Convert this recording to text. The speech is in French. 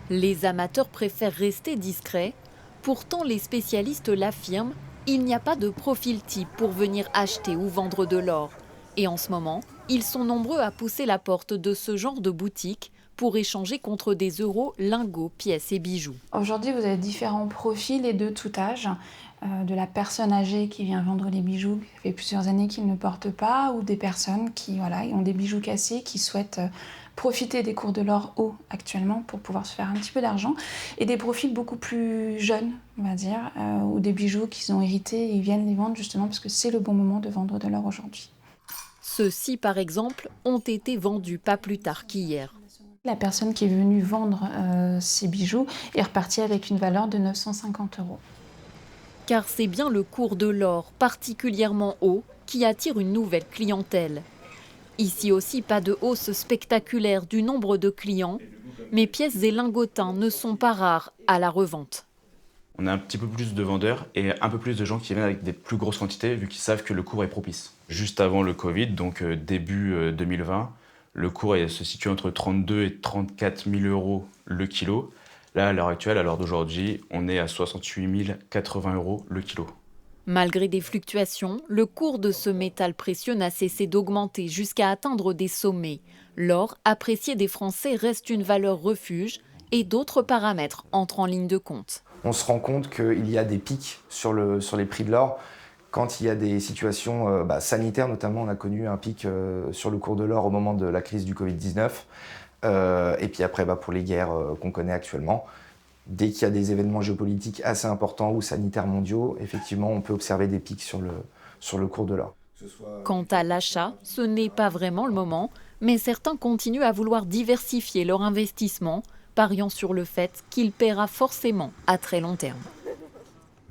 Les amateurs préfèrent rester discrets. Pourtant, les spécialistes l'affirment, il n'y a pas de profil type pour venir acheter ou vendre de l'or. Et en ce moment, ils sont nombreux à pousser la porte de ce genre de boutique pour échanger contre des euros, lingots, pièces et bijoux. Aujourd'hui, vous avez différents profils et de tout âge, de la personne âgée qui vient vendre les bijoux, ça fait plusieurs années qu'ils ne portent pas, ou des personnes qui voilà, ont des bijoux cassés, qui souhaitent profiter des cours de l'or hauts actuellement pour pouvoir se faire un petit peu d'argent, et des profils beaucoup plus jeunes, on va dire, ou des bijoux qu'ils ont hérités et ils viennent les vendre justement parce que c'est le bon moment de vendre de l'or aujourd'hui. Ceux-ci, par exemple, ont été vendus pas plus tard qu'hier. La personne qui est venue vendre ces bijoux est repartie avec une valeur de 950 euros. Car c'est bien le cours de l'or, particulièrement haut, qui attire une nouvelle clientèle. Ici aussi, pas de hausse spectaculaire du nombre de clients, mais pièces et lingotins ne sont pas rares à la revente. On a un petit peu plus de vendeurs et un peu plus de gens qui viennent avec des plus grosses quantités vu qu'ils savent que le cours est propice. Juste avant le Covid, donc début 2020, le cours se situe entre 32 et 34 000 euros le kilo. Là, à l'heure actuelle, à l'heure d'aujourd'hui, on est à 68 080 euros le kilo. Malgré des fluctuations, le cours de ce métal précieux n'a cessé d'augmenter jusqu'à atteindre des sommets. L'or, apprécié des Français, reste une valeur refuge et d'autres paramètres entrent en ligne de compte. On se rend compte qu'il y a des pics sur les prix de l'or. Quand il y a des situations sanitaires, notamment, on a connu un pic sur le cours de l'or au moment de la crise du Covid-19. Et puis après, pour les guerres qu'on connaît actuellement, dès qu'il y a des événements géopolitiques assez importants ou sanitaires mondiaux, effectivement, on peut observer des pics sur le cours de l'or. Quant à l'achat, ce n'est pas vraiment le moment, mais certains continuent à vouloir diversifier leur investissement, pariant sur le fait qu'il paiera forcément à très long terme.